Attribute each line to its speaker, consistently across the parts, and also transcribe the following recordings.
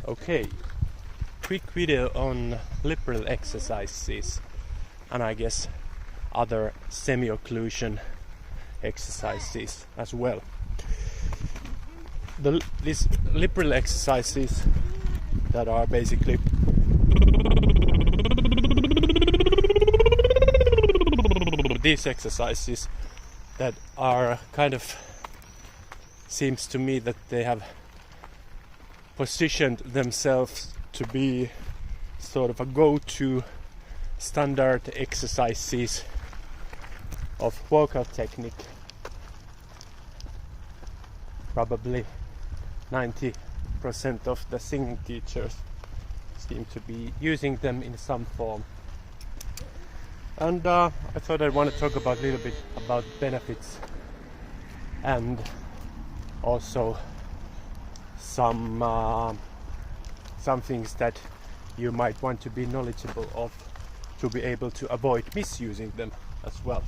Speaker 1: Okay, quick video on lip rill exercises and I guess other semi-occlusion exercises as well. These lip rill exercises that are basically these exercises that are kind of, seems to me that they have positioned themselves to be sort of a go-to standard exercises of vocal technique. Probably 90% of the singing teachers seem to be using them in some form. And I thought I'd want to talk about a little bit about benefits and also some things that you might want to be knowledgeable of to be able to avoid misusing them as well.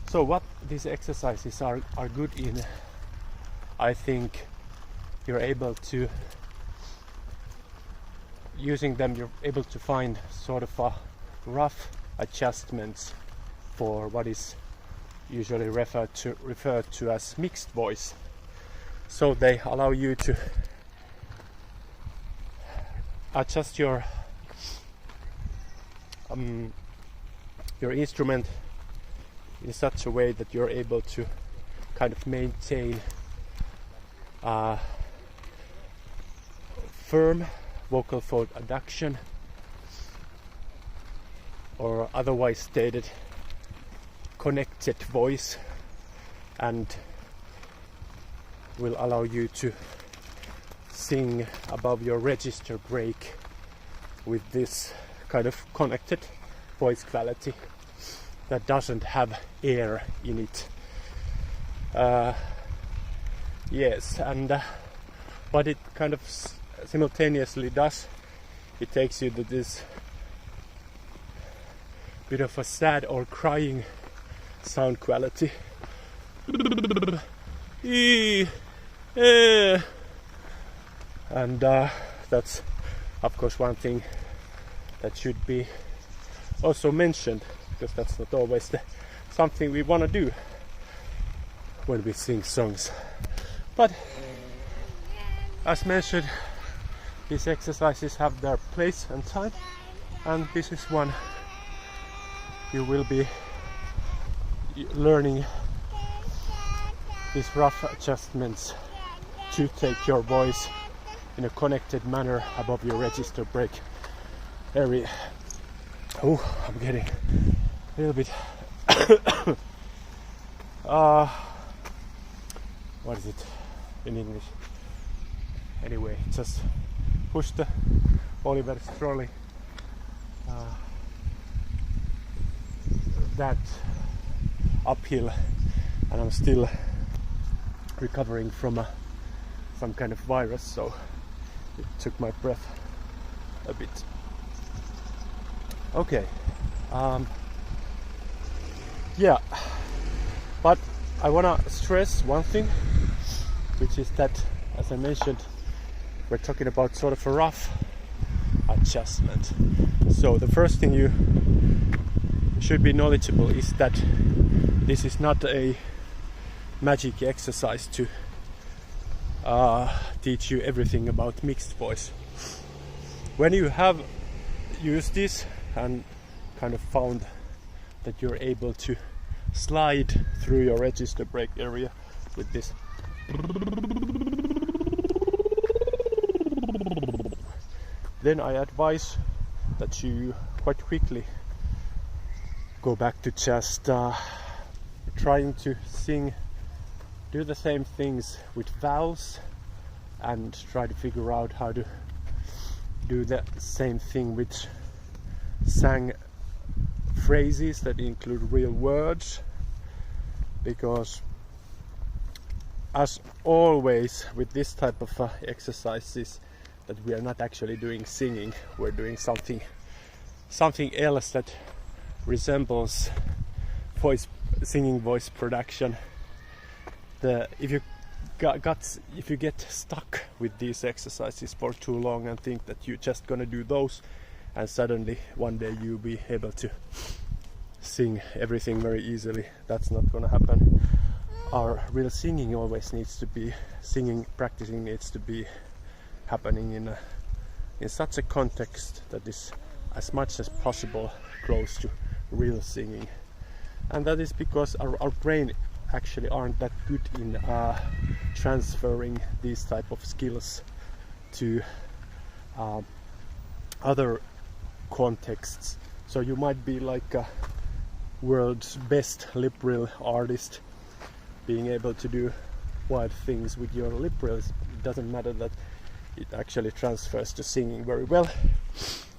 Speaker 1: So what these exercises are good in, I think you're able to, using them you're able to find sort of a rough adjustments for what is usually referred to as mixed voice. So they allow you to adjust your instrument in such a way that you're able to kind of maintain firm vocal fold adduction, or otherwise stated connected voice, and will allow you to sing above your register break with this kind of connected voice quality that doesn't have air in it. Yes, and what it kind of simultaneously does, it takes you to this bit of a sad or crying sound quality. And that's of course one thing that should be also mentioned, because that's not always something we want to do when we sing songs. But as mentioned, these exercises have their place and time, and this is one you will be learning these rough adjustments to take your voice in a connected manner above your register break area. Oh, I'm getting a little bit what is it in English? Anyway, just push the Oliver's trolley that uphill, and I'm still recovering from some kind of virus, so it took my breath a bit. Okay, yeah, but I wanna stress one thing, which is that, as I mentioned, we're talking about sort of a rough adjustment. So the first thing you should be knowledgeable is that this is not a magic exercise to teach you everything about mixed voice. When you have used this and kind of found that you're able to slide through your register break area with this, then I advise that you quite quickly go back to just trying to sing, do the same things with vowels, and try to figure out how to do the same thing with sang phrases that include real words, because as always with this type of exercises, that we are not actually doing singing, we're doing something else that resembles singing voice production. If you if you get stuck with these exercises for too long and think that you're just gonna do those, and suddenly one day you'll be able to sing everything very easily, that's not gonna happen. Our real singing always needs to be practicing needs to be happening in such a context that is as much as possible close to real singing. And that is because our brain actually aren't that good in transferring these type of skills to other contexts. So you might be like a world's best lip rill artist, being able to do wild things with your lip rills. It doesn't matter that it actually transfers to singing very well.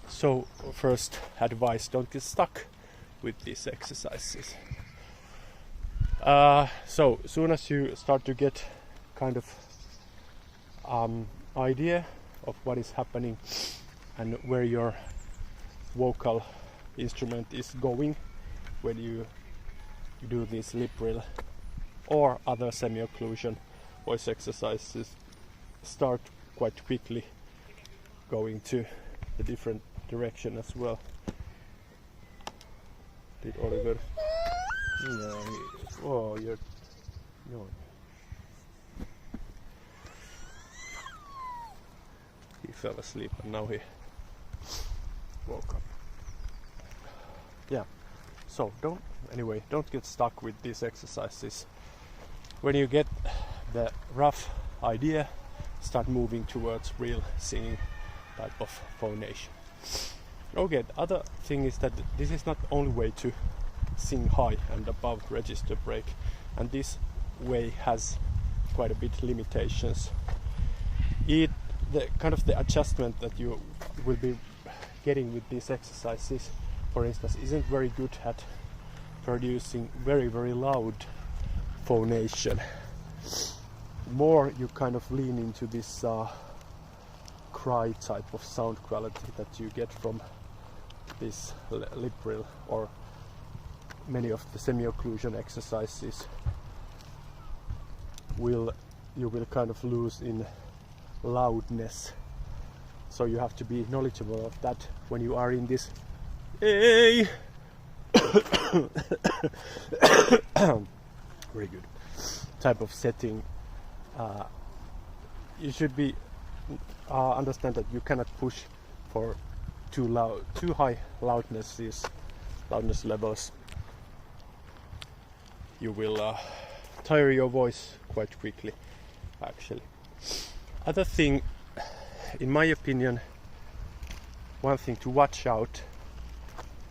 Speaker 1: So first advice, don't get stuck with these exercises. So soon as you start to get kind of idea of what is happening and where your vocal instrument is going when you do this lip rill or other semi-occlusion voice exercises, start quite quickly going to the different direction as well. Did Oliver? No. Oh, you're. No. He fell asleep and now he woke up. Yeah. So don't get stuck with these exercises. When you get the rough idea, start moving towards real singing type of phonation. Okay, the other thing is that this is not the only way to sing high and above register break, and this way has quite a bit limitations. The adjustment that you will be getting with these exercises, for instance, isn't very good at producing very, very loud phonation. More you kind of lean into this cry type of sound quality that you get from this lip rill or many of the semi-occlusion exercises. You will kind of lose in loudness, so you have to be knowledgeable of that when you are in this very good type of setting. You should be understand that you cannot push for too high loudness levels. You will tire your voice quite quickly, actually. Other thing, in my opinion, one thing to watch out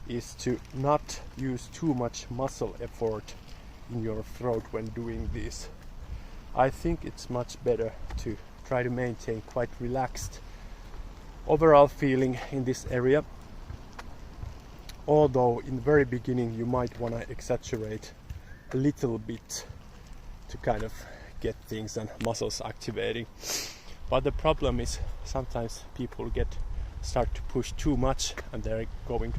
Speaker 1: is to not use too much muscle effort in your throat when doing this. I think it's much better to try to maintain quite relaxed overall feeling in this area. Although in the very beginning you might want to exaggerate a little bit to kind of get things and muscles activating. But the problem is sometimes people start to push too much and they're going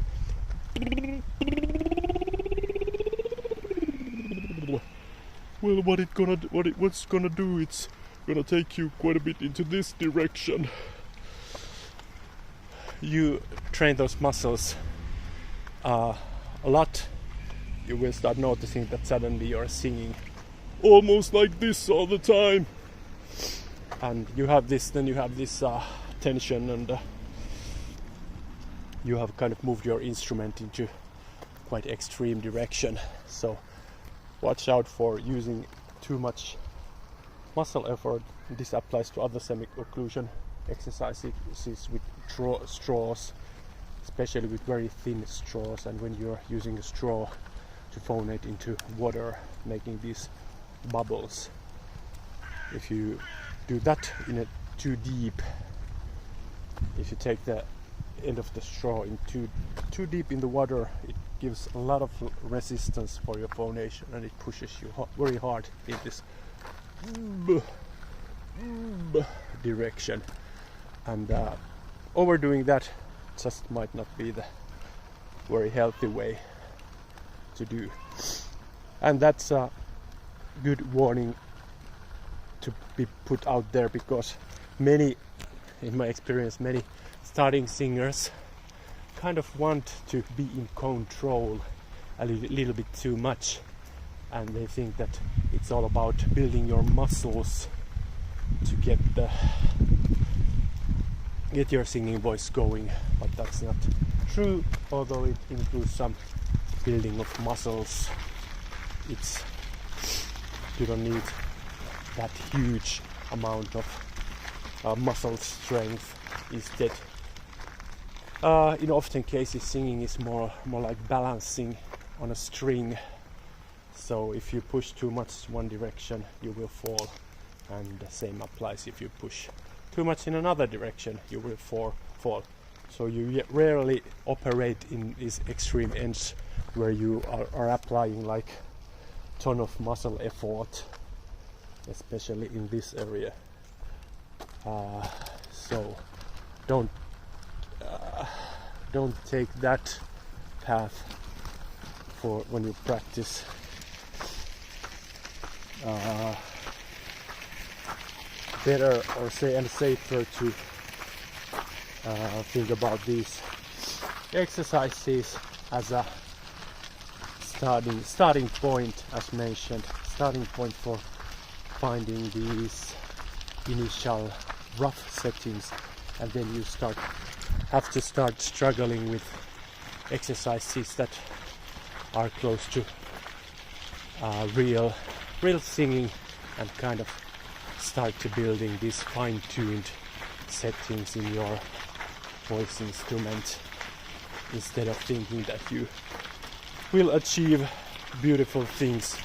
Speaker 1: well, what's gonna do, it's gonna take you quite a bit into this direction. You train those muscles a lot, you will start noticing that suddenly you're singing almost like this all the time, and you have this tension, and you have kind of moved your instrument into quite extreme direction. So watch out for using too much muscle effort. This applies to other semi-occlusion exercises with straws, especially with very thin straws, and when you're using a straw to phonate into water, making these bubbles. If you do that in too deep, if you take the end of the straw in too deep in the water, it gives a lot of resistance for your phonation, and it pushes you very hard in this direction, and overdoing that just might not be the very healthy way to do. And that's a good warning to be put out there, because many, in my experience, many starting singers kind of want to be in control a little bit too much, and they think that it's all about building your muscles to get your singing voice going, but that's not true, although it includes some building of muscles. You don't need that huge amount of muscle strength. Instead, in often cases, singing is more like balancing on a string. So if you push too much one direction, you will fall, and the same applies if you push too much in another direction, you will fall. So you rarely operate in these extreme ends where you are applying like ton of muscle effort, especially in this area. So don't take that path for when you practice. Better or safer to think about these exercises as a starting point, as mentioned, starting point for finding these initial rough settings, and then you have to start struggling with exercises that are close to real singing, and kind of start to building these fine-tuned settings in your voice instrument, instead of thinking that you will achieve beautiful things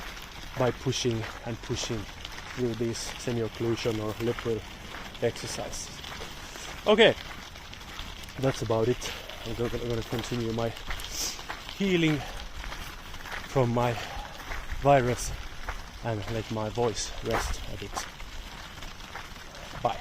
Speaker 1: by pushing through these semi-occlusion or lip trill exercises. Okay, that's about it. I'm going to continue my healing from my virus and let my voice rest a bit. Bye.